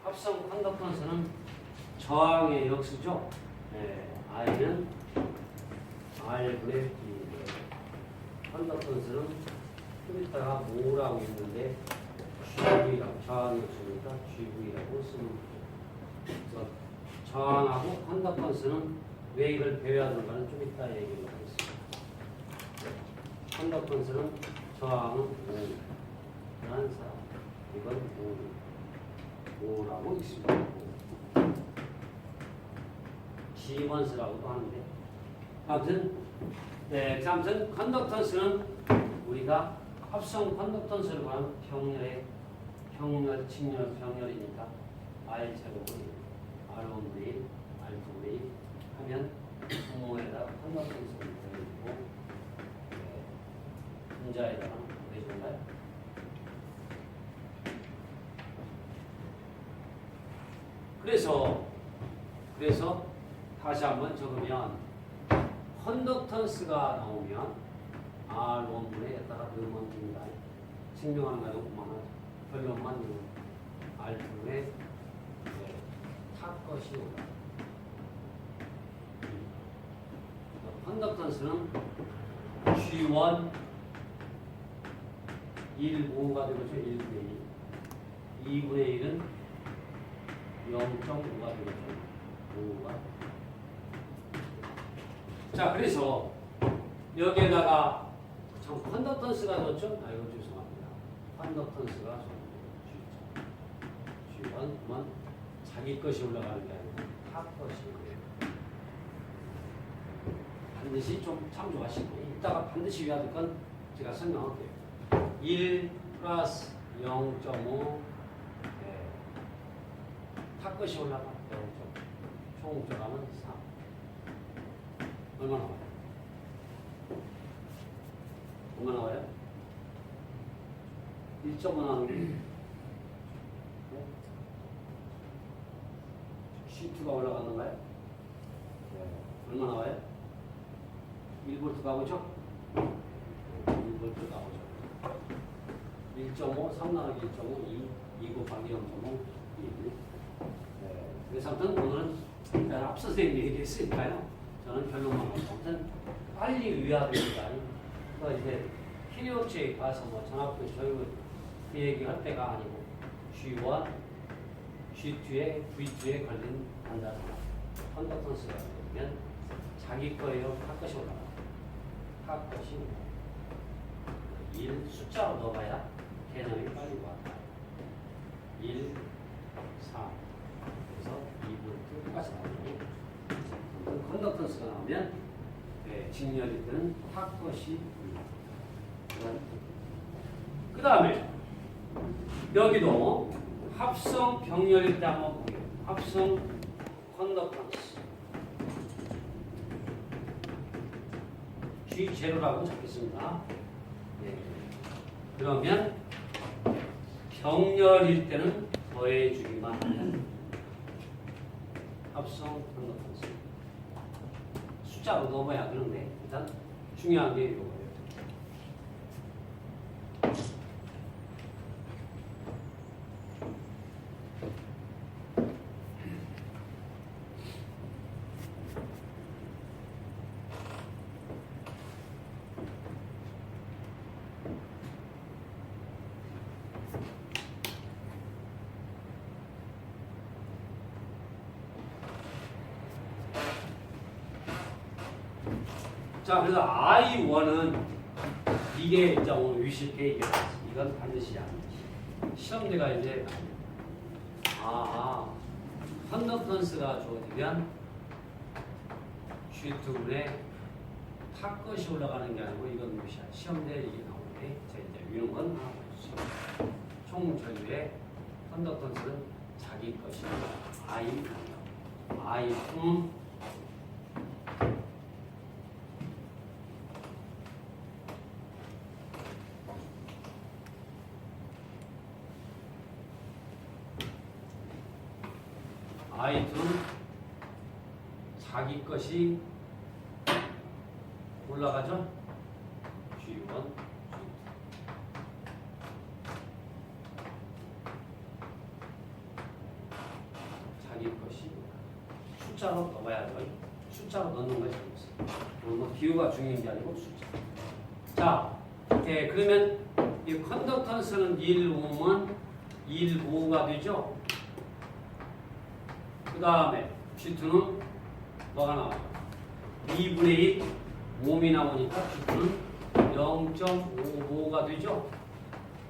합성 컨덕턴스는 저항의 역수죠. I는 R분의 B. 컨덕턴스는 좀 이따가 뭐라고 있는데 GV라고 저항의 역수니까 GV라고 쓰는 거죠. 그래서 저항하고 컨덕턴스는 왜 이걸 배워하는가는 좀 이따 얘기를 하겠습니다. 컨덕턴스는 저항은 5. 라는 사람. 이건 5라고 있습니다. 시먼스라고도 하는데. 아무튼, 아무튼 컨덕턴스는 우리가 합성 컨덕턴스를 말하는 평열, 직렬, 병렬이니까 R 제곱을 R1V, R2V 하면 분모에다가 컨덕턴스를 보여주고 분자에다가 보여준가요? 그래서 다시 한번 적으면 컨덕턴스가 나오면 R1분에다가 넣으면 됩니다. 증명하는 거 그만하죠. 결론만 넣으면 R2에 탑것이 오다. 컨덕턴스는 G1 1,5가 되겠죠. 1분의 1. 2분의 1은 0.5가 되겠죠. 5가. 자, 그래서 여기에다가 참 컨덕턴스가 줬죠? 아이고 죄송합니다. 컨덕턴스가 G1만 자기 것이 올라가는 게 아니고 타 것이 반드시 좀 참조하시고 이따가 반드시 해야 될 건 제가 설명할게요. 1 플러스 0.5 타 것이 올라가 0.5 총 들어가면 3 얼마 나와요? 얼마 나와요? 1.5 나오는 C2가 올라갔는가요? 얼마 나와요? 1V 가보죠? 1V 가보죠. 1.5, 3 나누기 1.5, 2 곱하기 0.5, 2. 그래서 아무튼 오늘은 앞서 선생님이 얘기했으니까요. 저는 결론만 하고 아무튼 빨리 의아가 됩니다. 그러니까 이제 키리오치에 가서 뭐 전압부 저희 그 얘기할 때가 아니고 G1, G2에 V2에 걸린 단자 컨덕턴스가 되면 자기 거예요. 타 것이 올라가. 타 것이 올라가. 1 숫자로 넣어봐야 개념이 빨리 와. 1, 3. 그래서 2V 똑같이 나오고 컨덕턴스가 나오면 직렬이 되는 타 것이 그 다음에 여기도 합성 병렬일 때 한번 볼게요. 합성 컨덕턴스 G0라고 적겠습니다. 그러면 병렬일 때는 더해주기만 하면 합성 컨덕턴스 숫자로 넣어봐야 그런데 일단 중요한 게 이거예요. 자, 그래서 I1은 이게 이제 오늘 위식해 얘기했어요. 이건 반드시 안 돼. 시험대가 이제 컨덕턴스가 주어지면 G2분의 타 것이 올라가는 게 아니고 이건 무시야. 시험대 얘기 나오는데 제가 이제 이런 건 하나 보여주세요. 총 전류의 컨덕턴스는 자기 것이 I2 I2는 자기 것이 올라가죠? G1, G2. 숫자로 넣어야죠. 숫자로 넣는 것이 잘못이에요. 뭐 기호가 중요한 게 아니고 숫자. 자, 그러면 이 컨덕턴스는 1 오면 1 5가 되죠. 그 다음에 G2는 뭐가 나와요? 2분의 1 몸이 나오니까 G2는 0.55가 되죠.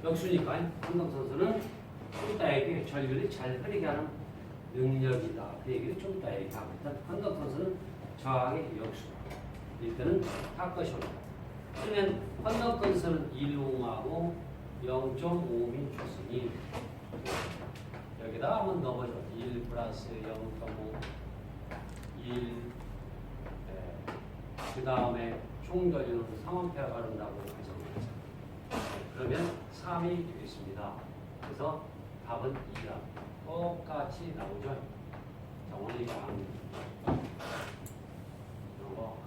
역수니까 컨덕턴스는 좀 이따 얘기 전류를 잘 흐르게 하는 능력이다. 그 얘기를 좀 이따 얘기하고 일단 컨덕턴스는 저항의 역수. 일단은 할 것이옵니다. 그러면 컨덕턴스는 1옴하고 0.5옴이 줬으니 여기다 한번 넣어보죠. 1 플러스 0.5 1 그 다음에 총전류는 3A 가른다고 가정하죠. 그러면 3이 되겠습니다. 그래서 답은 2다. 똑같이 나오죠. 자, 오늘 이거 안 이런 거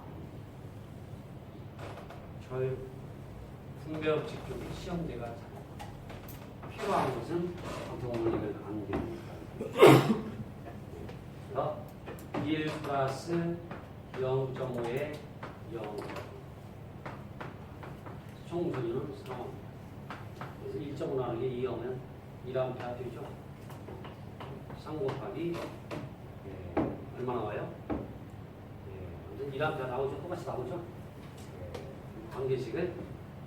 저희 분배업칙 쪽에 시험대가 필요한 것은 보통 이걸 안 됩니다. 그래서 1 플러스 0.5에 0 총소리는 3. 그래서 1.5 나누기 2하면 1A 되죠. 3 곱하기 얼마 나와요? 아무튼 1A 나오죠. 똑같이 나오죠. 관계식을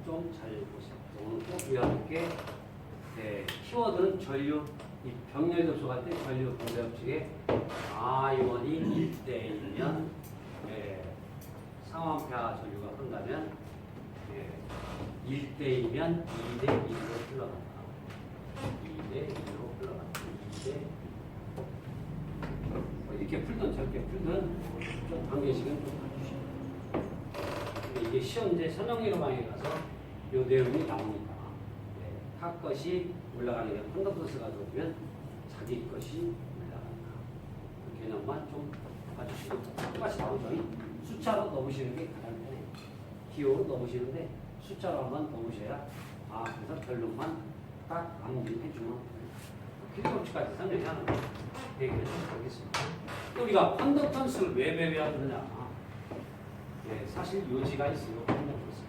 좀 잘 보세요. 오늘 꼭 주의할 게 키워드는 전류 이 병렬 접속할 때 전류 분배법칙에 I1이 1대1이면 3A 전류가 흐른다면 1대2면 2대1로 흘러간다. 2대1로 흘러간다. 2대 이렇게 풀든 저렇게 풀든 좀 관계식은 좀 봐주시고 이게 시험제 설명회로 방에 가서 이 내용이 나오니까 타 것이 올라가는 게 컨덕턴스가 들어오면 자기 것이 올라간다. 그 개념만 좀 봐주시고 똑같이 나오죠. 숫자로 넣으시는 게 가장 편해요. 기호로 넣으시는데 숫자로 한번 넣으셔야 그래서 결론만 딱 암기해 주면 필요치까지 설명하는 얘기를 좀 하겠습니다. 우리가 컨덕턴스를 왜 배워야 되느냐? 사실 요지가 있어요. 컨덕턴스.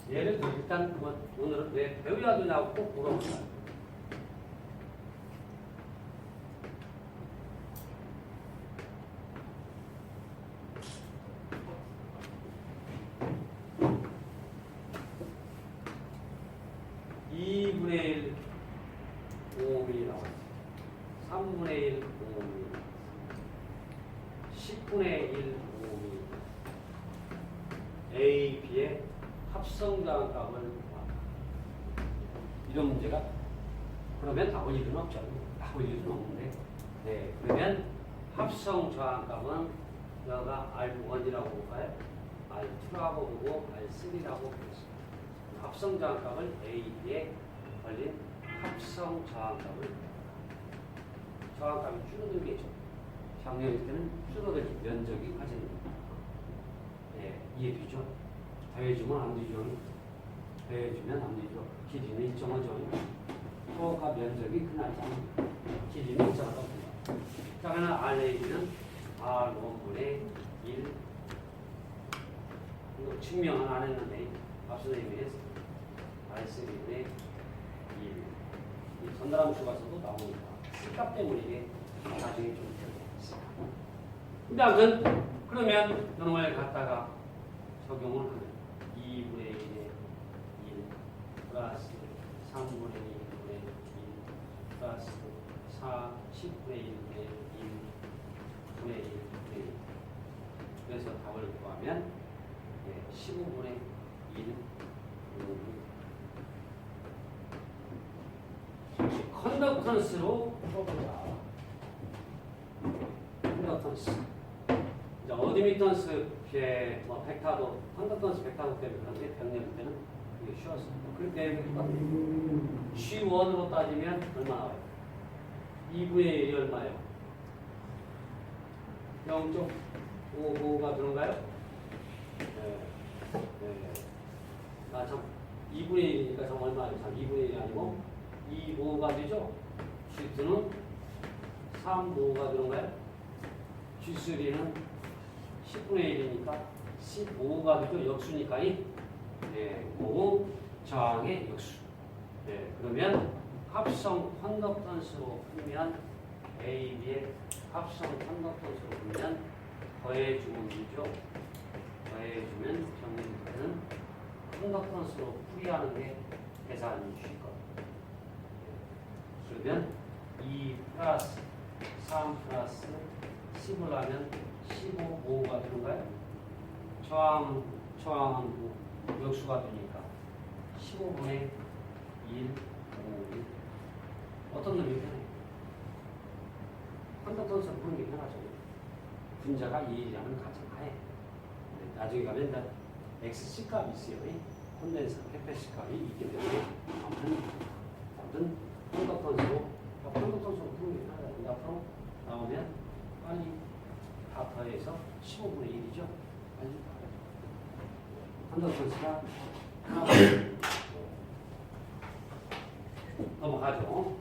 예를 들어 일단 오늘은 왜 배워야 되냐고 꼭 물어봅니다. A, B의 합성장값을 이런 문제가 그러면 나올 일은 없죠. 나올 일은 없는데 그러면 합성 저항값은 여기가 R1이라고 볼까요? R2라고 보고 R3라고 보겠습니다. 합성 저항값을 A, B에 걸린 합성 저항값을 저항값이 줄어들겠죠. 장렬일 때는 줄어들 면적이 가집니다. 이해되죠? 더해주면 안 되죠. 더해주면 안 되죠. 길이는 일정하죠. 토가 면적이 크나지 않습니다. 길이는 일정하다. 자, 그러면 RA는 R1분의 1 이거 증명은 안 했는데 앞서서 얘기했어. R3분의 1 이 전달함수 가서도 나오니까 값 때문에 이게 나중에 좀 들어있습니다. 근데 아무튼 그러면 이놈을 갖다가 적용을 하면 2분의 1에 1 플러스 3분의 1분의 1 플러스 10분의 1분의 1분의 1분의 1 그래서 답을 구하면 15분의 1 컨덕턴스로 풀어보자. 컨덕턴스 어드미턴스 벡터도 컨덕턴스 벡터도 때문에 그런데 병렬 때는 그게 쉬웠습니다. 그렇게 G1으로 따지면 얼마 나와요? 2분의 1이 얼마예요? 0.55가 들어가요? 참 2분의 1이니까 참 얼마예요? 참 2분의 1이 아니고 255가 되죠. G2는 355가 되는가요? G3는 10분의 1이니까 15가 되죠. 역수니까 고 저항의 역수. 그러면 합성 컨덕턴스로 풀면 A, B의 합성 컨덕턴스로 풀면 더해주면 되죠. 더해주면 정리되는 컨덕턴스로 풀이하는 게 계산이 쉬울 겁니다. 그러면 2 플러스 3 플러스 10을 하면 15가 되는가요? 저항은 역수가 되니까 15분의 1, 5. 어떤 놈이 편해요? 컨덕턴스 푸는 게 편하죠. 분자가 2이라는 가정하에. 나중에 가면 다 XC 값이 있어요. 콘덴서 캐패시 값이 있기 때문에 아무튼 컨덕턴스로 푸는 게 편하다. 앞으로 나오면 빨리 다 더해서 15분의 1이죠. 빨리 컨덕턴스가 하나 넘어가죠.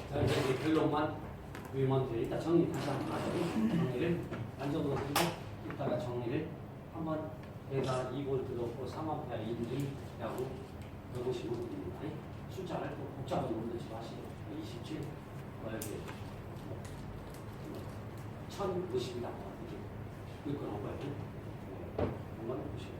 자, 이제 결론만 위먼트 이따 정리 다시 한번 하죠. 정리를 안정으로 두고 이따가 정리를 한번 내가 2V 넣고 3A 1E라고 넣으시면 됩니다. 숫자를 또 복잡하게 넣지 마시고 27 여기 1050이다. 이렇게 넣은 거예요. 한번 보시고.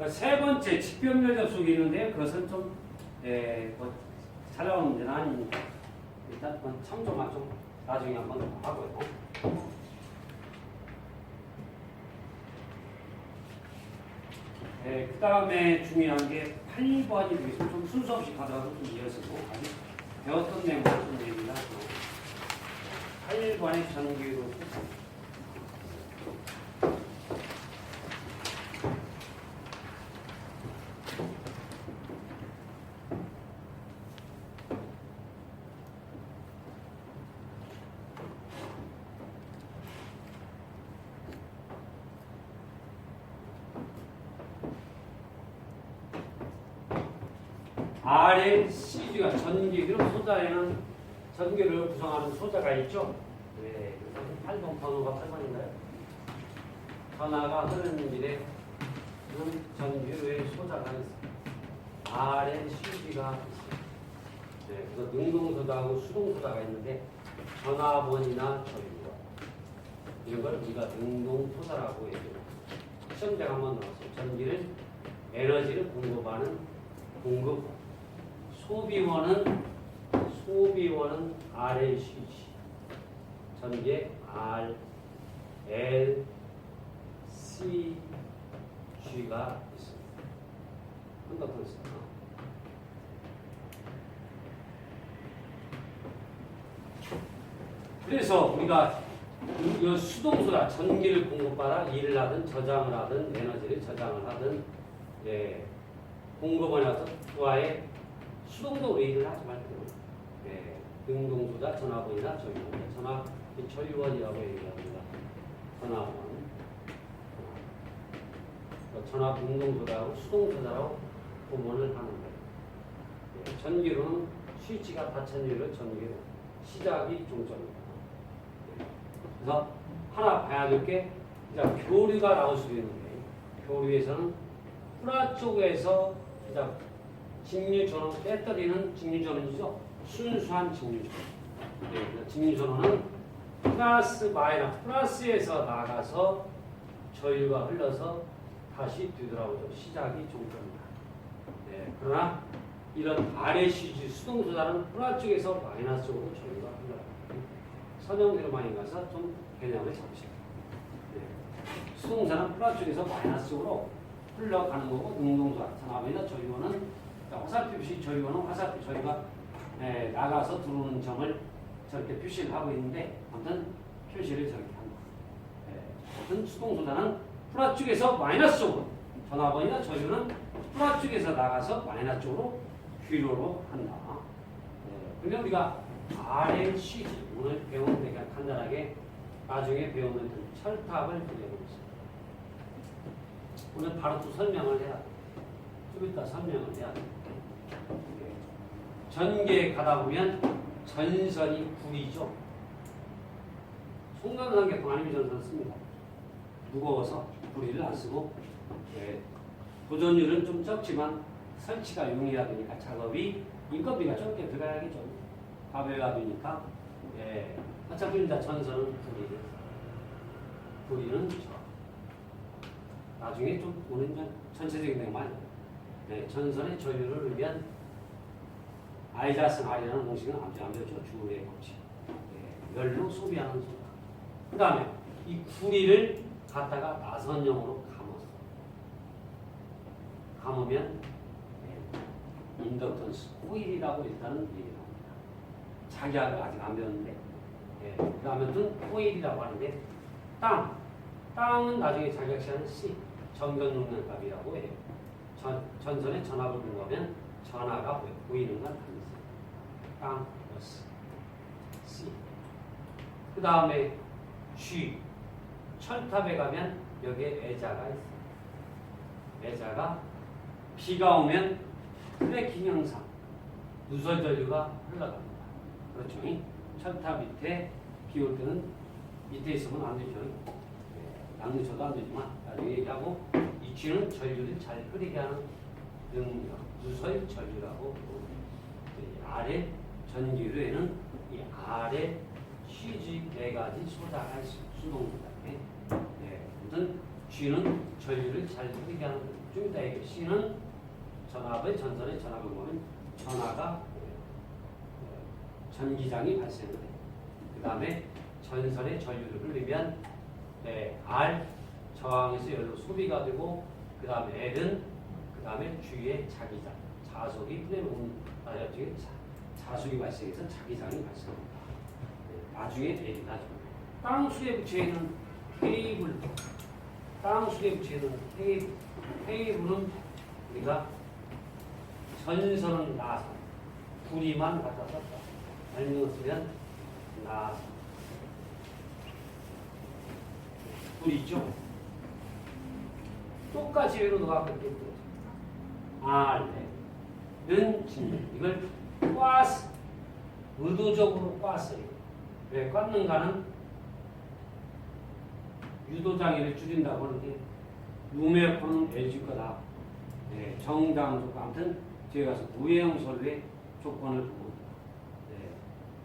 세 번째 직변멸 접속이 있는데 그것은 좀 잘 나오는 문제는 아니니까 일단 참조만 좀 나중에 한번 하고요. 그 다음에 중요한 게 8번이 되겠습니다. 좀 순서 없이 가더라도 좀 이어서 아직 배웠던 내용을 좀 얘기를 하죠. 8번의 전기로 RLCG가 전기, 그럼 소자에는 전기를 구성하는 소자가 있죠? 네, 8번 번호가 8번인가요? 전하가 흐르는 길에 전기의 소자가 있어요. RLCG가 있어요. 네, 그래서 능동소자하고 수동소자가 있는데 전화번이나 전류번 이런 걸 우리가 능동소자라고 얘기해요. 시험장 한번 나왔어요. 전기를 에너지를 공급하는 공급 소비원은 RLCG 전기에 R, L, C, G가 있습니다. 한번 더 있습니다. 그래서 우리가 이 수동소자 전기를 공급받아 일을 하든 저장을 하든 에너지를 저장을 하든 공급을 하든 그와의 수동적으로 일을 하지 말고 능동소자 전화번이나 전류번 전류원이라고 얘기합니다. 전화번 전화 능동소자하고 수동소자라고 구분을 하는 거예요. 전기로는 스위치가 닫혀있는 전기로 시작이 종점입니다. 그래서 하나 봐야 될 게 교류가 나올 수 있는 거예요. 교류에서는 플라 쪽에서 직류전원, 배터리는 직류전원이죠. 순수한 직류전원. 직류전원은 플러스 마이너스 플러스에서 나가서 저유가 흘러서 다시 뒤돌아오죠. 시작이 종점이다. 네, 그러나 이런 RCG 수동수단은 플러스 쪽에서 마이너스 쪽으로 저유가 흘러요. 선형대로 많이 가서 좀 개념을 잡으시죠. 네. 수동사는 플러스 쪽에서 마이너스 쪽으로 흘러가는 거고 능동수단 전압이나 저유는 화살표 표시 저유는 화살표 저유가 나가서 들어오는 점을 저렇게 표시를 하고 있는데 아무튼 표시를 저렇게 합니다. 아무튼 수동수단은 플러스 쪽에서 마이너스 쪽으로 전압원이나 저유는 플러스 쪽에서 나가서 마이너스 쪽으로 귀로로 한다. 그러면 우리가 RLCG 오늘 배우는 데가 간단하게 나중에 배우는 철탑을 그려보겠습니다. 오늘 바로 또 설명을 해야 돼. 좀 이따 설명을 해야 돼. 전개에 가다 보면 전선이 구리죠. 송전선계통 아니면 전선 씁니다. 무거워서 구리를 안 쓰고 도전율은 좀 적지만 설치가 용이해야 되니까 작업이 인건비가 적게 들어가야겠죠. 가벼워야 어차피 이제 전선은 구리는 나중에 좀 오는 전체적인 내용만 전선의 전율을 의미한 I+I라는 공식은 안 배웠죠. 주의 법칙. 열로 소비하는 소다. 그 다음에 이 구리를 갖다가 나선형으로 감으면 인덕턴스 코일이라고 일단은 얘기를 합니다. 자기학을 아직 안 배웠는데 그 다음에는 코일이라고 하는데 땅은 나중에 자기학 시간은 C 전견용량값이라고 해요. 전선에 전압을 부과하면 전하가 보이는 건 아니죠. 땅 플러스 C. 그 다음에 G. 철탑에 가면 여기에 애자가 있어요. 애자가 비가 오면 크래킹 현상, 누설 전류가 흘러갑니다. 그렇죠? 철탑 밑에 비 올 때는 밑에 있으면 안 되죠. 양누쳐도 안 되지만 나중에 얘기하고 이 G는 전류를 잘 흐리게 하는 능력, 누설 전류라고 아래 전기류에는 이 아래 CG 네 가지 소자가 있습니다. 수동소자에 아무튼 G는 전류를 잘 흐리게 하는 좀 이따 얘기해. C는 전압의 전선의 전압을 보면 전하가 전기장이 발생을 해요. 그 다음에 전선의 전류를 흘리면 R 저항에서 열로 소비가 되고 그 다음에 L은 그 다음에 G의 자기장 자속이 플레이온 중에 자속이 발생해서 자기장이 발생합니다. 나중에 L이 나중에 땅수에 붙여있는 케이블 땅수에 붙여있는 케이블은 우리가 전선은 나선 구리만 갖다 썼다. 설명을 쓰면 나선 구리 있죠? 똑같이 외로 넣어갖고 이렇게 R는 직면 이걸 꽈스 의도적으로 꽈어요. 왜 꽈는가는 유도장애를 줄인다고 하는데 누메코는 LG 거다. 정당 조건 아무튼 저희 가서 무해형 설의 조건을 보고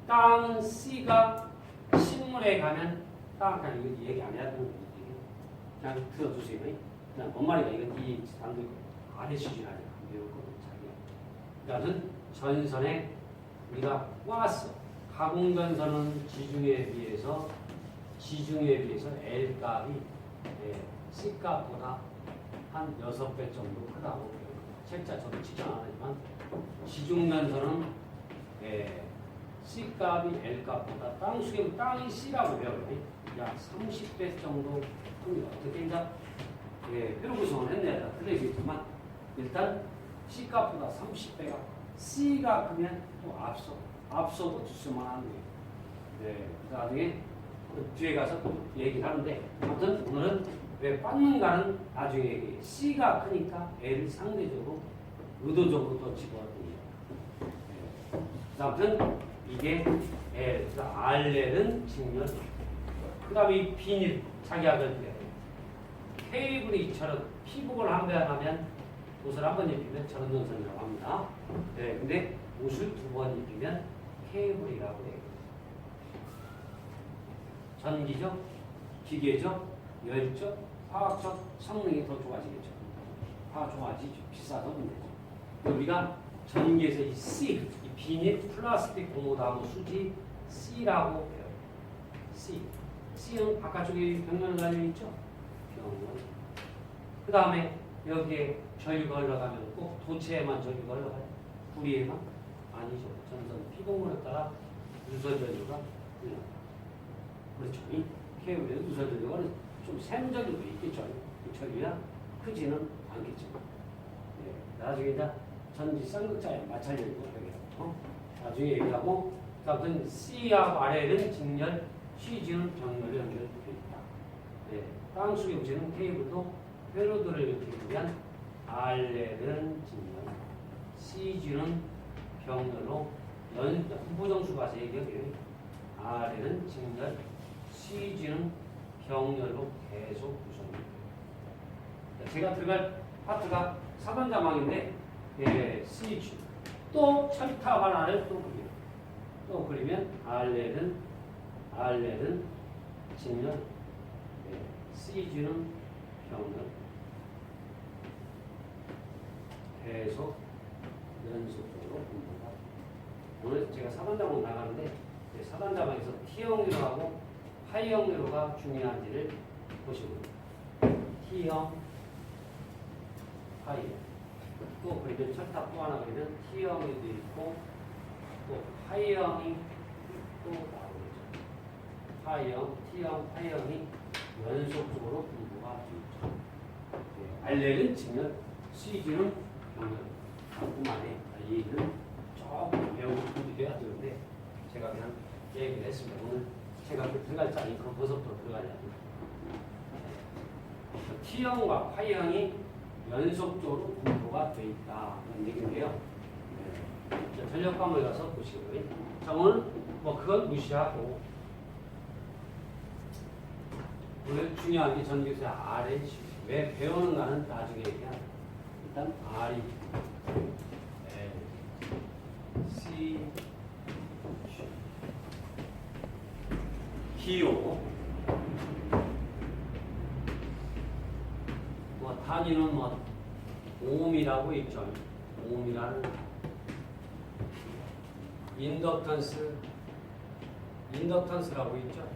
땅은 C가 식물에 가면 땅까지 이거 얘기 안 해야 되는 거지. 그냥 들어주세요. 그냥 뭔 말이야 이건 이 사람들 아래 수준 아니야. 배웠거든 자기가. 그러니까 전선에 우리가 꽈스 가공전선은 지중해에 비해서 L 값이 C 값보다 한 6배 정도 크다고 배워요. 책자 저도 측정 안 하지만 지중전선은 C 값이 L 값보다 땅이 C라고 배워요. 약 30배 정도 큽니다. 어떻게 이제 회로 구성을 했네요. 틀려지겠지만 일단 C 값보다 30배가 C가 크면 또 앞서도 주수만 하는 거예요. 나중에 뒤에 가서 또 얘기를 하는데 아무튼 오늘은 왜 빻는가는 나중에 얘기해요. C가 크니까 L을 상대적으로 의도적으로 더 집어넣어요. 아무튼 이게 RL은 직면 그 다음에 이 비닐 자기 아들인데 케이블이 저런 피복을 한 번 하면 옷을 한 번 입히면 저런 전선이라고 합니다. 근데 옷을 2번 입히면 케이블이라고 해요. 전기적, 기계적, 열적, 화학적 성능이 더 좋아지겠죠. 좋아지죠. 비싸서 문제죠. 우리가 전기에서 이 C, 이 비닐 플라스틱 고무나무 수지 C라고 해요. C. C는 바깥쪽에 병렬 달려있죠. 병렬. 그 다음에 여기에 전류가 흘러가면 꼭 도체에만 전류가 흘러가요. 구리에만? 아니죠. 전선 피동물에 따라 유설전류가 흘러가요. 그렇죠. 이 케이블에 유설전류가 좀 샘전류도 있겠죠. 그 전류야 크지는 않겠죠. 네. 나중에 이제 전지 쌍극자에 마찰열도 하게 나중에 얘기하고, 그다음 C하고 R에는 직렬, CG는 병렬로 연결되어 있다. 네. 땅 속에 붙이는 케이블도 회로드를 일으키기 위한 R에는 직렬, CG는 병렬로 후보정수가 제 얘기예요. R에는 직렬, CG는 병렬로 계속 구성됩니다. 제가 들어갈 파트가 4번 자망인데, 예, CG 또 철탑 하나를 또 그리면 R에는 직렬, 예, CG는 병렬, 계속 연속적으로 분포가. 오늘 제가 4번 자망 나가는데 4번 자망에서 T형 회로하고 파이형 회로가 중요한지를 보시고, T형, 파이형. 또 그리면 철탑 또 하나 그리면 T형이도 있고 또 파이형이 또 나오겠죠. 파이형, T형, 파이형이 연속적으로 분포가 되죠. 네, R레는 직렬, CG는 병렬. 그만해. 이 얘기는 조금 배우고 공부해야 되는데 제가 그냥 얘기를 했습니다. 오늘 제가 들어갈 자리 그럼 벌써부터 들어가야 돼요. T형과 파이형이 연속적으로 분포가 되어 있다. 그런 얘기인데요. 네. 전력 과목에 가서 보시고요. 자, 오늘 뭐 그건 무시하고 오늘 중요한 게 전기세 RNC. 왜 배우는가는 나중에 얘기하는. 일단 R이 C 기호 뭐 단위는 뭐 옴이라고 있죠. 옴이라는 인덕턴스라고 있죠.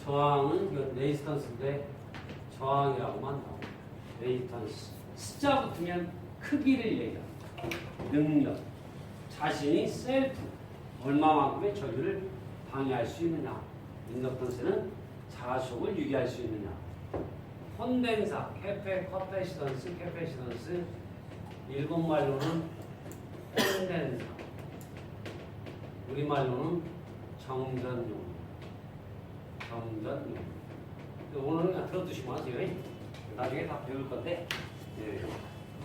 저항은 레지스턴스인데 저항이라고만 나옵니다. 레지스턴스. 숫자 붙으면 크기를 얘기합니다. 능력. 자신이 셀프 얼마만큼의 전류를 방해할 수 있느냐. 인덕턴스는 자속을 유지할 수 있느냐. 콘덴사, 캐패시던스, 일본말로는 콘덴사, 우리말로는 정전용. 오늘은 그냥 들어두시고 하세요. 나중에 다 배울 건데. 네.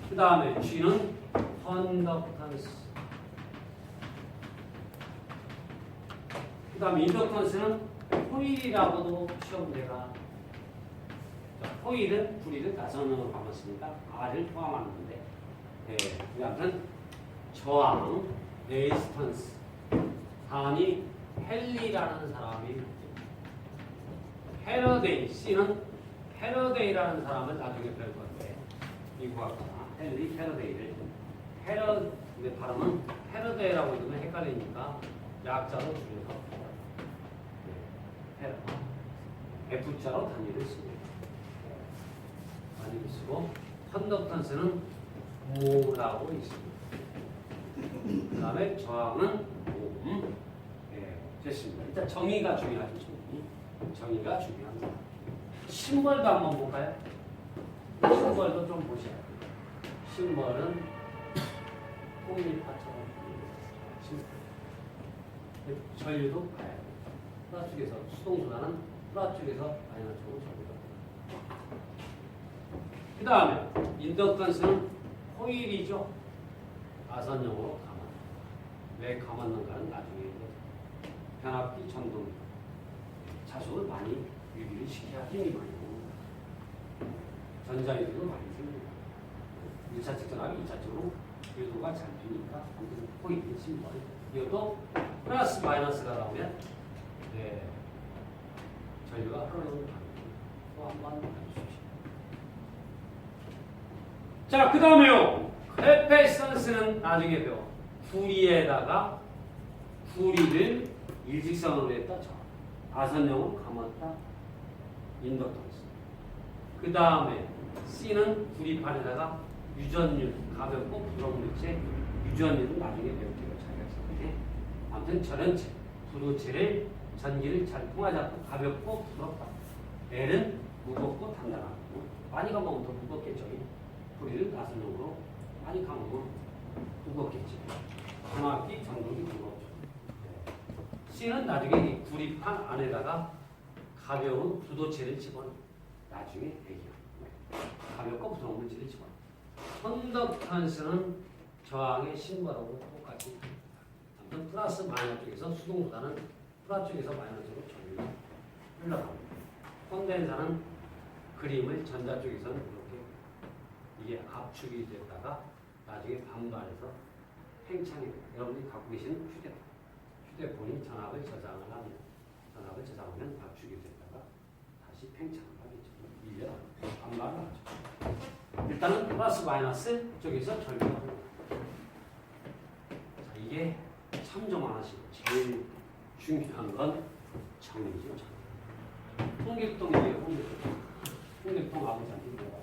그 다음에 G는 컨덕턴스. 그 다음에 인덕턴스는 코일이라고도 시험 문제가. 코일은 불이를 가선으로 감았으니까 R을 포함하는 건데. 네. 그 다음은 저항, 레지스턴스. 다음이 헨리라는 사람이 패러데이, C는 패러데이라는 사람을 나중에 배울 건데, 미국학자 헨리 패러데이를 근데 발음은 패러데이라고 읽으면 헷갈리니까 약자로 줄여서 F자로 단위를 씁니다. 단위를 쓰고 컨덕턴스는 O라고 있습니다. 그 다음에 저항은 옴. 됐습니다. 일단 정의가 중요하죠. 정의가 중요합니다. 심벌도 한번 볼까요? 심벌도 좀 보셔야 돼요. 심벌은 홈리파처럼 전류도 가야 돼요. 플러스 쪽에서 수동순환은 플러스 쪽에서 마이너스 쪽으로 전류가 그 다음에 인덕턴스는 코일이죠. 가선형으로 감아. 왜 감았는가는 나중에 변압기 전동 자속을 많이 유기를 시켜야 힘이 많이 납니다. 전자유도 많이 생깁니다. 1차측 전압이 2차측으로 유도가 잘 되니까 포인트 심벌. 이것도 플러스 마이너스가 나오면 네, 전류가 흐르는 방향 또 한번 해주십시오. 자, 그 다음에요. 캐패시턴스는 나중에 배워. 구리에다가 구리를 일직선으로 했다. 아선형으로 감았다. 인덕턴스. 그 다음에 C는 구리판에다가 유전율, 가볍고 부드러운 물체 유전율은 나중에 배울게요. 자기가 생각해. 아무튼 전원체, 부도체를 전기를 잘 통하지 않고 가볍고 부드럽다. L은 무겁고 단단하고 많이 감으면 더 무겁겠죠. 구리를 아선형으로 많이 감으면 무겁겠죠. 정확히 전극이 무겁죠. C는 나중에 이 구리판 안에다가 가벼운 부도체를 집어넣어. 나중에 얘기합니다. 가볍고 부드러운 물질을 집어넣어. 컨덕턴스는 저항의 신발하고 똑같이 아무튼 플러스 마이너스 쪽에서 수동보다는 플러스 쪽에서 마이너스로 전류가 흘러갑니다. 콘덴사는 그림을 전자 쪽에서는 이렇게 이게 압축이 됐다가 나중에 반발해서 팽창이 됩니다. 여러분이 갖고 계신 휴대폰이 전압을 저장을 하면 전압을 저장하면 압축이 됐다가 다시 팽창을 하겠죠. 밀려 반발을 하죠. 일단은 플러스 마이너스 쪽에서 전류가 흘러갑니다. 자, 이게 참조 안 하시고 제일 중요한 건 정리죠. 홍길동이에요. 홍길동 아버지한테 물어봐요.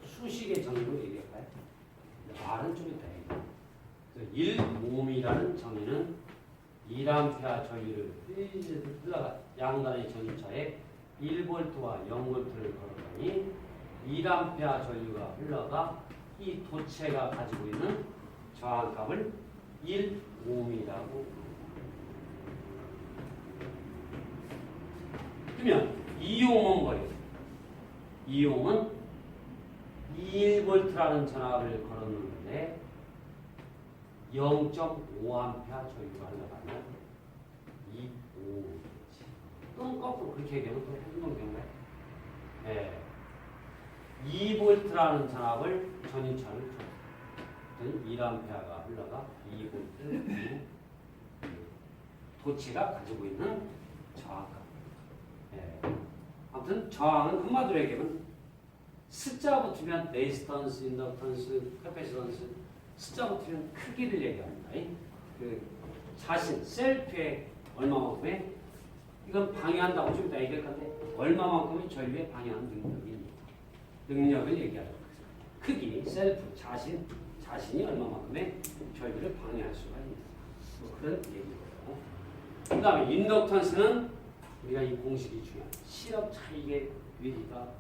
수식의 정의로 얘기할까요? 말은 좀 이따 얘기해요. 1옴이라는 정의는 1A 전류를 흘러가 양단의 전류차에 1V와 0V를 걸었더니 1A 전류가 흘러가 이 도체가 가지고 있는 저항값을 1옴이라고. 그러면 2옴은 뭐예요? 2옴은 1V라는 전압을 걸었는데 0.5A 전류가 흘러가면 2옴이지. 또는 거꾸로 그렇게 얘기하면 또 행동되는 네. 2V라는 전압을 전유차를 줬더니 1A가 흘러가 2V 도체가 가지고 있는 저항값. 네. 아무튼 저항은 한마디로 얘기하면 숫자 붙으면 레지스턴스, 인덕턴스, 캐패시턴스 숫자 붙으면 크기를 얘기합니다. 그 자신, 셀프의 얼마만큼의 이건 방해한다고 좀 이따 얘기할 건데 얼마만큼의 전류에 방해하는 능력을 얘기하는 거죠. 크기, 셀프, 자신이 얼마만큼의 전류를 방해할 수가 있는 뭐 그런 얘기고요. 그 다음에 인덕턴스는 우리가 이 공식이 중요한 실험 차이의 위기가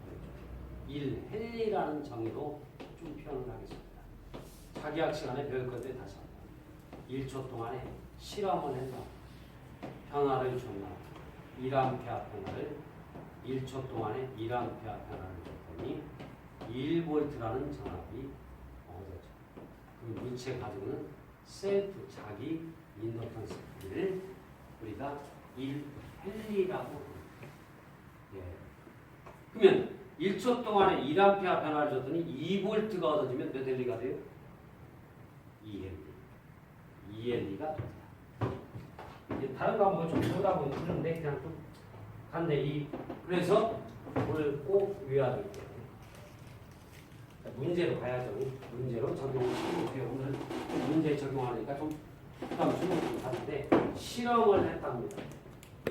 1헨리라는 정의로 좀 표현을 하겠습니다. 자기학 시간에 배울 건데 다시 한번 1초 동안에 실험을 해서 변화를 줬나 1A 변화를 1초 동안에 1A 변화를 줬더니 1V라는 전압이 얻어져. 그 물체 가지고는 셀프 자기 인덕턴스를 우리가 1헨리라고 예. 그러면 1초 동안에 1A 변화를 줬더니 2V가 얻어지면 몇 헨리가 돼요? 2헨리. 2헨리가 됩니다. 다른 거 한번 좀 보다 보면 그런데 그냥 좀 간대. 그래서 오늘 꼭 외워야 될 거예요. 문제로 가야죠. 문제로 적용을 시켜볼게요. 오늘 문제 적용하니까 좀 부담스러운 것 같은데 실험을 했답니다.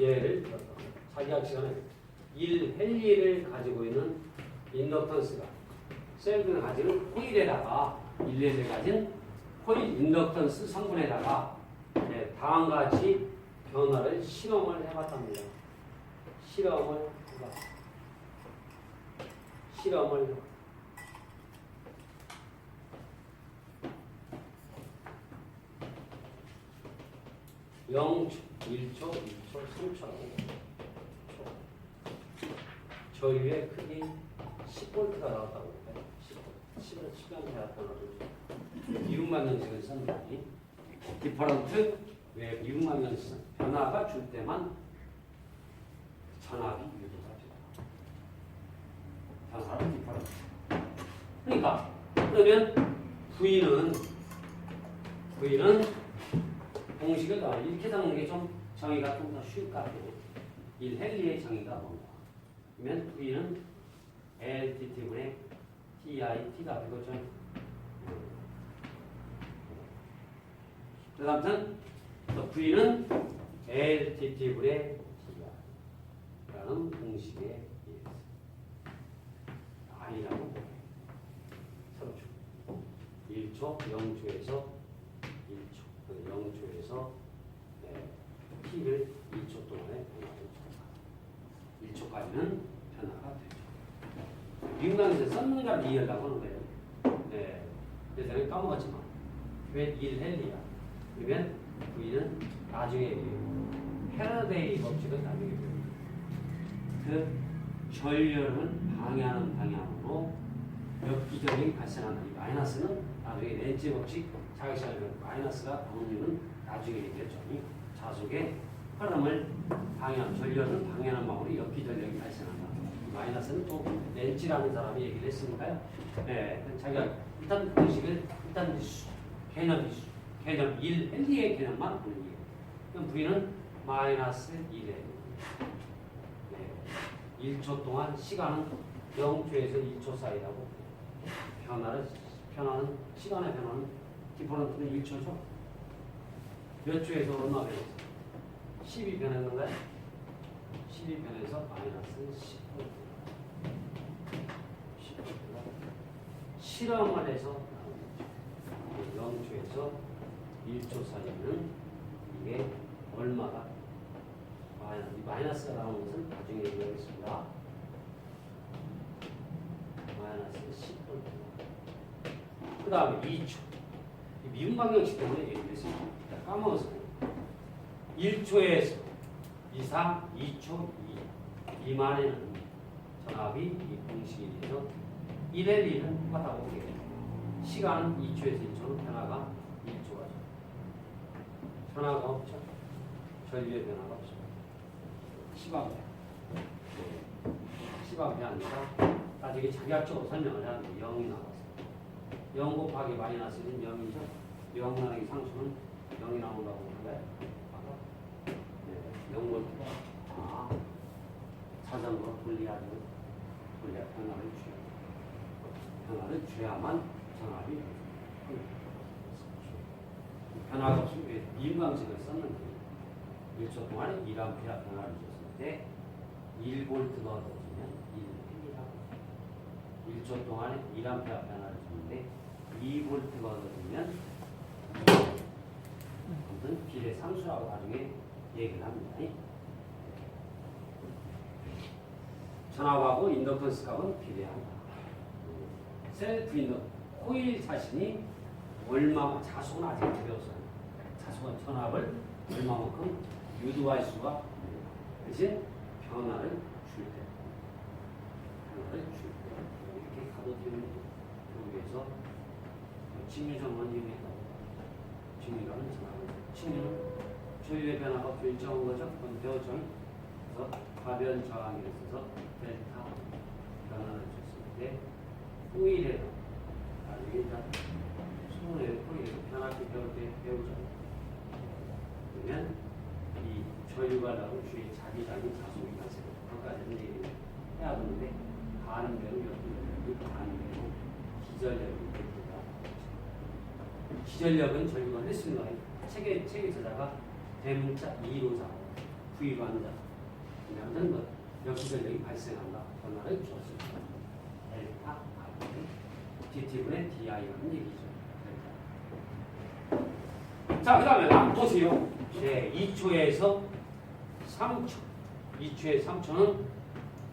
예를 들어서 자기학 시간에 1헨리를 가지고 있는 인덕턴스가 셀프가 가지는 코일에다가 1헨리를 가진 코일 인덕턴스 성분에다가 다음과 같이 변화를 실험을 해봤답니다. 실험을 해봐. 0초, 1초, 2초, 3초라고 저희의 크기 10V가 나왔다고 볼까요? 10V, 시간 대학변화를 미분만 연식을 썼는데 디퍼런트 왜 미분만 연식 변화가 줄 때만 전압이 유도가 되다. 변화는 디퍼런트. 그러니까 그러면 V는 공식을 이렇게 적는 게 좀 정의가 좀 더 쉬울 것 같아요. 1헨리의 정의가 뭔가? 그러면 V는 LTT분의 TIT가 되고 좀 그다음은 또 V는 LTT분의 T라는 공식에 의해서 I라고 3초 1초 0초에서 1초 0초에서 T를 2초 동안에 변화를 1초까지는 변화가 되죠. 민감에서 썼는 걸 이해하려고 하는 거예요. 네. 그래서 내가 까먹었지만 왜 1헨리야? 그러면 V는 나중에 패러데이 법칙은 나중에 배웁니다. 그 전류는 방해하는 방향으로 엽기적이 발생하는 이 마이너스는 나중에 렌즈 법칙 자기시간에 마이너스가 나오는 나중에 얘기했죠. 자속의 흐름을 방해하는 전류는 방해하는 방향으로 엽기 전력이 발생한다. 이 마이너스는 또 렌즈라는 사람이 얘기를 했으니까요. 네, 자기가 일단 공식을 일단 개념 1헨리의 개념만 보는 거예요. 그럼 V는 마이너스 1에 1초 동안 시간은 0초에서 1초 사이라고 변화는 시간의 변화는 디퍼런트는 1초죠. 몇 초에서 얼마 변했어요? 10이 변했는가요? 10이 변해서 마이너스 10%가 실험을 해서 0초에서 1초 사이는 이게 얼마가 마이너스가 나오는 것은 나중에 얘기하겠습니다. 마이너스 10%. 그 다음에 2초. 미분 방정식 때문에 얘기했습니다. 까먹었어요. 1초에서 이상 2초 미만에는 전압이 이 공식에 의해서 1의 1은 똑같다고 보게 됩니다. 시간은 2초에서 1초는 변화가 1초가 변화가 없죠. 전류의 변화가 없죠. 10A. 10A 아니라 나중에 자기학적으로 설명을 하는데 0이 나왔어요. 0 곱하기 마이너스는 0이죠. 0 나누기 상수는 0이 나온다고 보는데 0볼트가 자전거 분리하는 변화를 줘야만 전압이 변화가 없으면 미분방식을 썼는데 1초 동안에 1A 변화를 줬을 때 1볼트가 얻어지면 1헨리라고 1초 동안에 1A 변화를 줬는데 2볼트가 얻어지면 2 아무튼 비례 상수라고 나중에 얘기를 합니다. 전압하고 인덕턴스 값은 비례한다. 셀프 인덕 코일 자신이 얼마 자속은 아직 안 배웠어요. 자속은 전압을 얼마만큼 유도할 수가 대신 변화를 줄 때 이렇게 가둬두는 교육에서 직류정원 이용해서 직류라는 전압을 직류는 조율의 변화가 결정한 거죠. 그건 배웠죠. 그래서 가변 저항에 있어서 델타 변화를 줬을 때 코일에서 나중에 일단 수문의 코일에서 변화를 배울 때 배우죠. 그러면 이 저유가라고 주의 자기장이 자속이 발생해요. 그것까지는 얘기를 해야 하는데 가는 대로 여기 가는 대로 기전력이 됩니다. 기전력은 저희가 했습니다. 책의 저자가 대문자 2로 잡아 V로 한다. 아무튼 뭐 역기전력이 발생한다. 변화를 줬습니다. 델타 DT분의 DI라는 얘기죠. 자, 그 다음에 한번 보세요. 네, 2초에서 3초. 2초에 3초는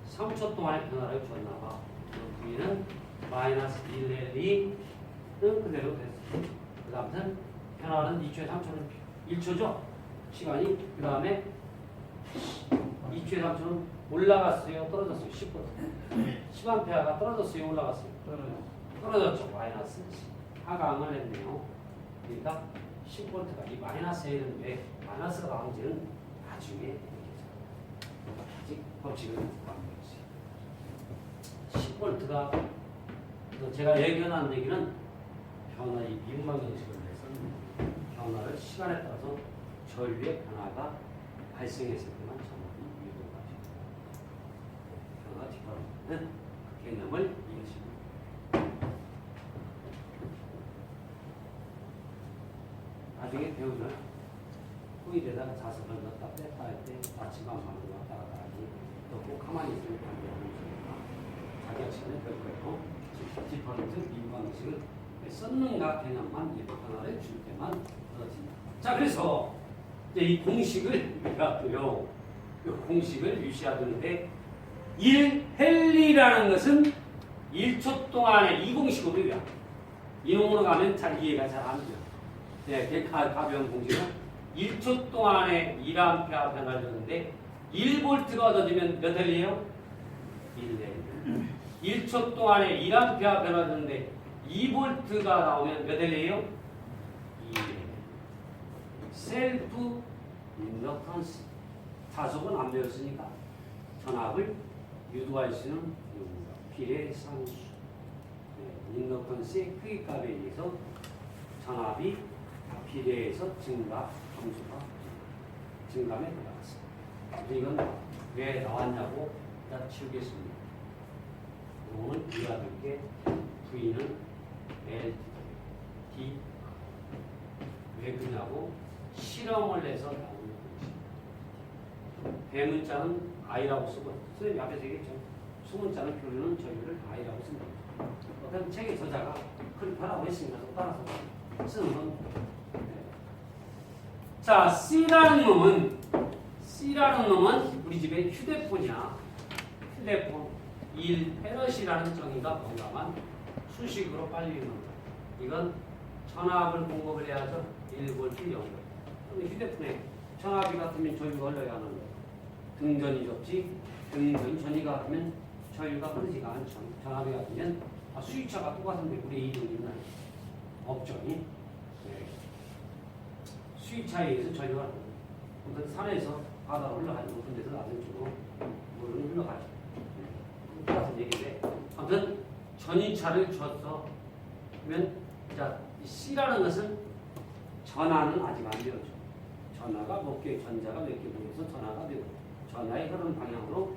3초 동안의 변화를 줬나봐. V는 마이너스 1헨리는 그대로 됐어요. 그 다음은 변화는 2초에 3초는 1초죠. 시간이. 그 다음에 2초에 3초는 올라갔어요. 떨어졌어요. 10A가 떨어졌어요. 올라갔어요. 떨어졌죠. 마이너스 10. 하강을 했네요. 그러니까 10V가 이 마이너스 1은 왜 마이너스가 나온지는 나중에 아직 법칙을 공부하는 거지. 10V가 제가 얘기하는 얘기는 변화, 이 미분방 형식을 해서 변화를 시간에 따라서 전류의 변화가 발생했을 때만 전압이 유도가 됩니다. 변화 디퍼런스는 그 개념을 이해하시면 나중에 배우면 후일에다가 자석을 넣었다 뺐다 할 때 마침반 방향 왔다 갔다 하지 또 가만히 있으면 반대하는 거니까 자기가 시간에 배울 거예요. 디퍼런스 미분방 형식을 썼는가 개념만 이 변화를 줄 때만 얻어집니다. 자, 그래서 이제 이 공식을 우리가요, 이 공식을 유시하는데 1헨리라는 것은 1초 동안에 이 공식으로 외워. 이놈으로 가면 잘 이해가 잘 안 돼요. 네, 그 가벼운 공식은 1초 동안에 1A 변화를 줬는데 1V가 얻어지면 몇 헨리예요? 1헨리. 1초 동안에 1A 변화를 줬는데 2V가 나오면 몇 헨리예요? 2헨리. 셀프 인덕턴스. 자석은 안 배웠으니까 전압을 유도할 수 있는 비례상수. 인덕턴스의 크기값에 의해서 전압이 비례해서 증가, 함수가 증감에 들어갔습니다. 이건 왜 나왔냐고 다 치우겠습니다. 이거는 이해가 될게 V는 L, D. 왜 그러냐고 실험을 해서 나오는 것입니다. 대문자는 I라고 쓰고, 선생님 앞에서 얘기했죠. 수문자는 교류는 저희를 I라고 씁니다. 어떤 책의 저자가 그렇게 하라고 했으니까 따라서 쓰는 건. 네. 자, C라는 놈은 우리 집에 휴대폰이야. 휴대폰 1페럿이라는 정의가 뭔가만 수식으로 빨리 읽는다. 이건 전압을 공급을 해야죠. 1V 0V. 근데 휴대폰에 전압이 같으면 전류가 흘러야 하는 거예요. 등전이 좁지. 전이가 같으면 전류가 흐르지가 않죠. 전압이 같으면 수위차가 똑같은데 우리 이동이 있나요? 없죠. 네. 수위차에 의해서 전류가 어떤 산에서 바다로 흘러가지 못한 데서 낮은 쪽으로 물은 흘러가죠. 똑같은 얘기인데 아무튼 전이차를 줬어. 그러면 자, C라는 것은 전하는 아직 안 되었죠. 전하가 몇 개, 전자가 몇 개 모여서 전하가 되고 전하의 흐르는 방향으로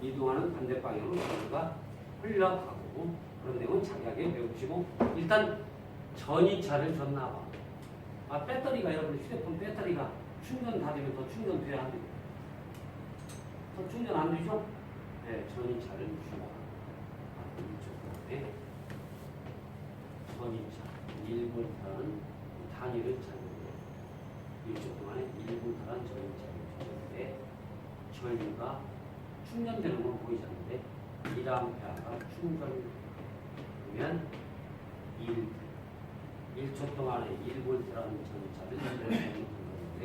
이동하는 반대 방향으로 전류가 흘러가고 그런 내용은 자기에게 배우시고 일단 전이차를 줬나 봐. 배터리가 여러분 휴대폰 배터리가 충전 다 되면 더 충전돼야 안 돼요. 더 충전 안 되죠? 네, 전이차를 주라. 이쪽 전이차 1V라는 단위를 찾는데 1초 동안에 1V라는 전이차를 줬는데 전류가 충전되는 건 보이지 않는데 1A가 충전되면 1초 동안에 1V라는 전이차를 연결하는 건데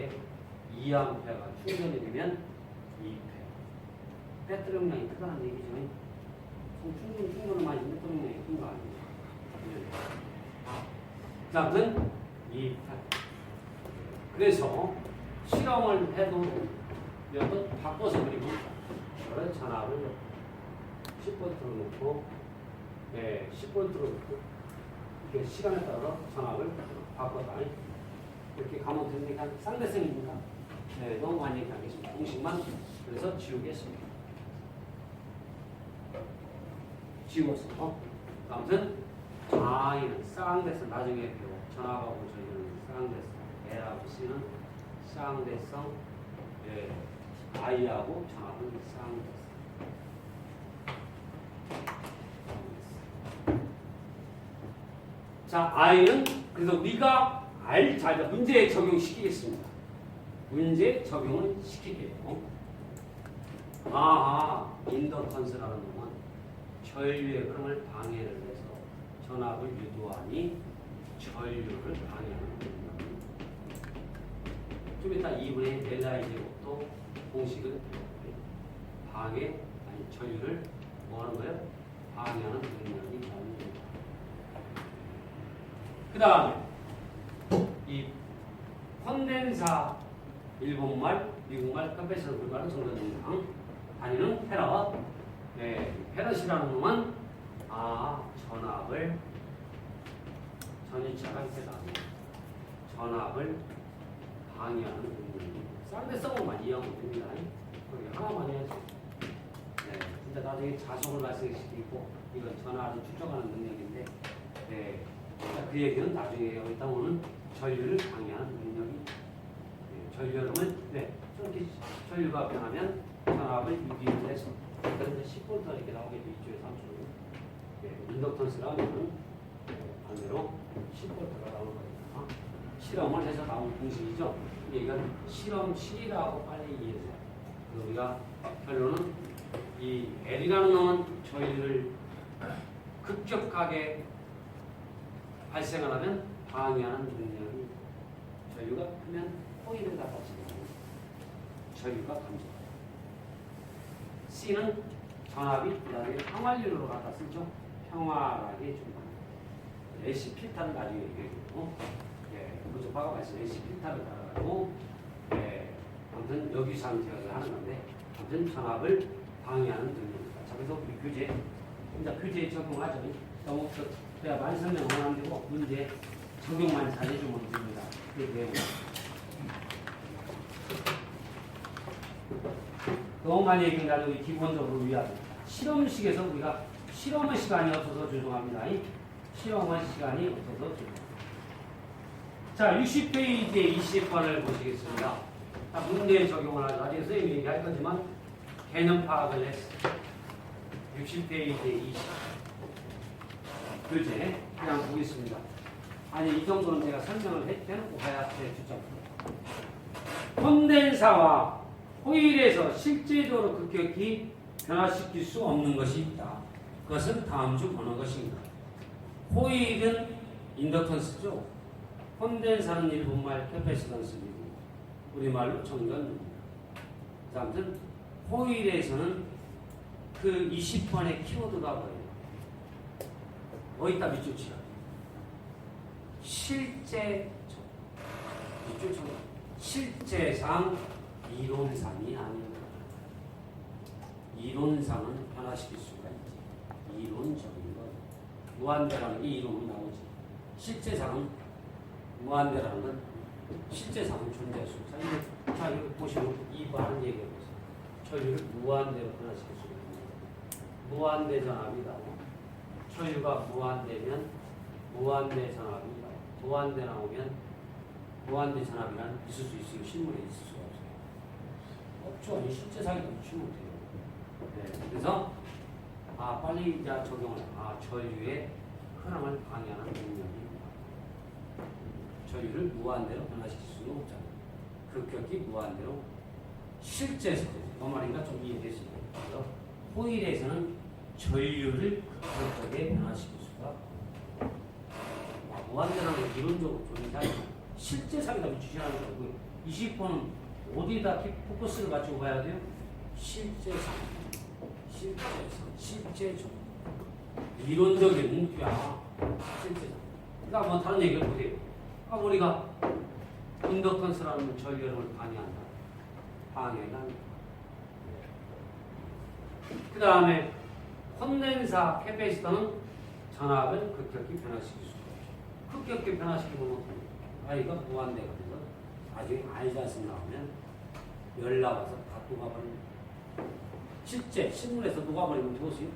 2A가 충전이 되면 2A. 배터리 용량이 크다는 얘기죠. 충전을 많이 배터리 용량이 큰 거 아니에요. 자, 아무튼 그래서 실험을 해도 또 바꿔서 그리고 그걸 전압을 10V로 놓고 10V로 놓고 이렇게 시간에 따라 전압을 바꿔다 이렇게 가면 되니까 쌍대성입니다. 너무 많이 얘기하겠습니다. 공식만 그래서 지우겠습니다. 지워서 아무튼 I는 쌍대성 나중에 배워. 전압하고 저희는 쌍대성, L하고 C는 쌍대성, I하고 전압은 쌍대성. 자, I는 그래서 우리가 자, 문제에 적용시키겠습니다. 문제 적용을 시킬게요. 인덕턴스라는 놈은 전류의 흐름을 방해를 해서 전압을 유도하니 전류를 방해하는 겁니다. 좀 이따 2분의 델라의 제곱도 공식을 전류를 뭐 하는 거예요? 방해하는 능력이 나오는 겁니다. 그 다음에 이 콘덴사 일본말, 미국말, 컴패션 불가는 정전능량 단위는 페럿. 페럿이라는 놈은 전압을 전이차가 해당 전압을 방해하는 능력이 쌍대성만 이해하면 됩니다. 거기 하나만 해야지. 네, 진짜 나중에 자속을 발생시키고 이건 전압을 추적하는 능력인데, 네, 그 얘기는 나중에 해요. 일단 오늘 전류를 방해하는 능력이, 네, 전류 흐름을, 네, 저렇게 전류가 변하면 전압을 유기를 해서 그런데 10V 이렇게 나오게 돼 있죠. 3초. 네, 인덕턴스라 하면은 반대로 10V가 나오는 거니까 실험을 해서 나온 공식이죠. 이건 실험실이라고 빨리 이해해요. 우리가 결론은 이 L이라는 놈은 전류를 급격하게 발생을 하면 방해하는 능력이 전류가 크면 호일을 갖다 주는 전류가 감지. C는 전압이 그다음에 항활률로 갖다 쓰죠. 평활하게 좀 AC 필터를 나중에 얘기해주고, 예, 부족화가 말씀 AC 필터를 달아가지고, 예, 아무튼 여기 상태를 하는 건데, 아무튼 전압을 방해하는 능력입니다. 자, 그래서 우리 교재, 이제 교재에 적용하죠. 너무 그냥 많이 설명은 안 되고 문제 적용만 잘해주면 됩니다. 그게 너무 많이 얘기한다는 게 기본적으로 위하죠. 실험식에서 우리가 실험의 시간이 없어서 죄송합니다. 실험의 시간이 없어서 죄송합니다. 자, 60페이지에 20번을 보시겠습니다. 자, 문제 적용을 하죠. 나중에 선생님이 얘기할 거지만 개념 파악을 했어요. 60페이지에 20. 교재 그냥 보겠습니다. 아니 이 정도는 제가 설명을 해놓고 가야 돼. 주점. 콘덴사와 호일에서 실제적으로 급격히 변화시킬 수 없는 것이 있다. 그것은 다음 중 어느 것인가? 호일은 인덕턴스죠. 콘덴사는 일본말 캐패시턴스이고 우리말로 정전입니다. 아무튼 호일에서는 그 20번의 키워드가 뭐예요? 어디다 밑줄 치라. 실제상 이론상이 아니다. 이론상은 변화시킬 수가 있지. 이론적인 것. 무한대라는 게 이론으로 나오지. 실제상은 무한대라는 건 실제상은 존재할 수 없어. 자, 이거 보시면 이거 하는 얘기해보세요. 전류를 무한대로 변화시킬 수 있습니다. 무한대 전압이다. 전류가 무한대면 무한대 전압입니다. 무한대 나오면 무한대 전압이란 있을 수 있어요. 실물에 있을 수가 없어요. 없죠. 실제상에도 있지 못해요. 네. 그래서 빨리 이제 적용을 전류의 흐름을 방해하는 능력입니다. 전류를 무한대로 변화시킬 수는 없잖아요. 급격히 무한대로 실제에서 그 말인가 좀 이해됐어요. 그래서 호일에서는 전류를 급격하게 변화시킬 수가 무한대라는 건 이론적으로 존재하지 실제상에다 비추시라는 거고 20번은 어디다 포커스를 맞추고 봐야 돼요? 실제상 실제적 이론적인 목표야. 실제상. 그러니까 뭐 다른 얘기를 보세요. 우리가 인덕턴스라는 전류를 방해한다. 방해가 그 다음에 콘덴사 캐패시터는 전압을 급격히 변화시킬 수 있어요. 급격히 변화시키면 이거 무한대가 돼서 나중에 아이자스 나오면 열 나와서 다 녹아버리는 실제 실물에서 녹아버리면 되었어요?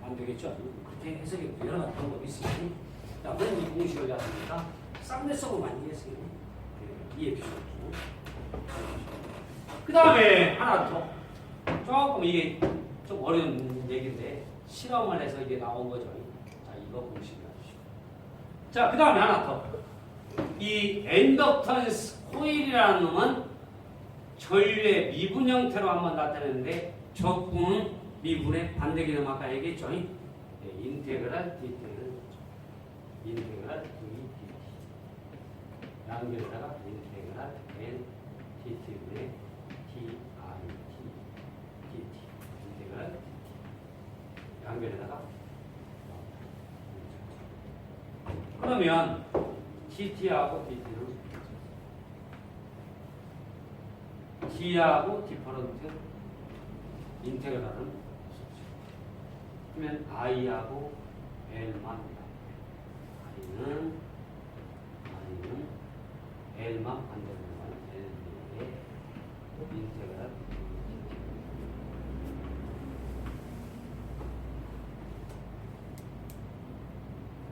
안 되겠죠? 그렇게 해석이 여러 가지 방법이 있으니 그런 이 공식을 잡으니까 쌍대성을 많이 했어요. 이해 필요 없죠. 그 다음에 하나 더 조금 이게 좀 어려운 얘기인데 실험을 해서 이게 나온 거죠. 자, 이거 공식을 해주시고. 자, 그 다음에 하나 더. 이 엔덕턴스 코일이라는 놈은 전류의 미분 형태로 한번 나타내는데 적분은 미분의 반대 개념 아까 얘기했죠. 네, 인테그랄 디테그랄 인테그랄 DT 양변에다가 인테그랄 N DT분의 DIT DT 인테그랄 양변에다가 그러면 DT하고 DT는 D하고 디퍼런트 인테그랄은 그러면 I하고 L만 I는 L만 반대되는 거는 L의 인테그랄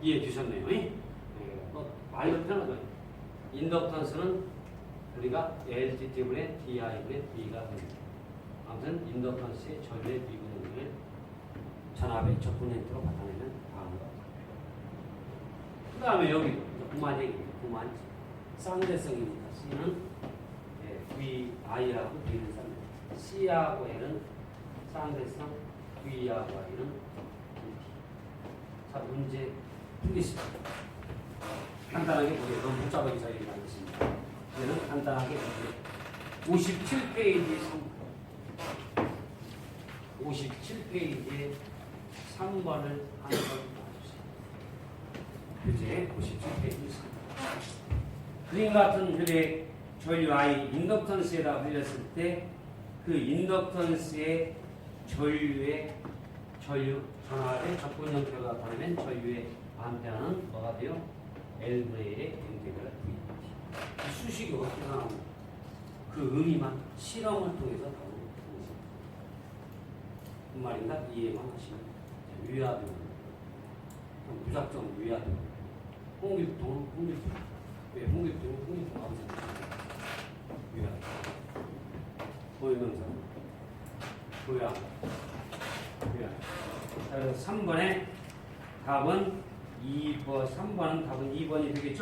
이해해 주셨네요. 말로 편하죠. 인덕턴스는 우리가 LTT분의 DI분의 D가 됩니다. 아무튼 인덕턴스의 전류의 미분을 전압의 적분형태로 나타내는 다음과 그 다음에 여기 구만 얘기입니다. 구만 쌍대성이니까 C는 VI하고 D는 쌍대, C하고 L은 쌍대성, V하고 I는 VT. 자, 문제 풀겠습니다. 간단하게 보세요. 너무 복잡하게 저희가 하겠습니다. 이제는 간단하게 보세요. 57페이지 57페이지에 3번을 한번 봐주세요. 교재 57페이지 3번. 그림 같은 혈의 전류 I 인덕턴스에다 흘렸을 때 그 인덕턴스의 전류 전압의 적분 형태가 나타나면 전류의 반대하는 뭐가 돼요? L분의 1의 인테그랄 VT. 수식이 어떻게 나오는 그 의미만 실험을 통해서 나오는 것입니다. 그 말인가? 이해만 하시면 위화되는 무작정 위화되는 홍길동은 홍길동. 왜 홍길동은 홍길동 하고 있잖아요. 위화. 고유명사. 위화. 위화. 자, 그래서 3번의 답은 2번, 3번은 답은 2번이 되겠죠?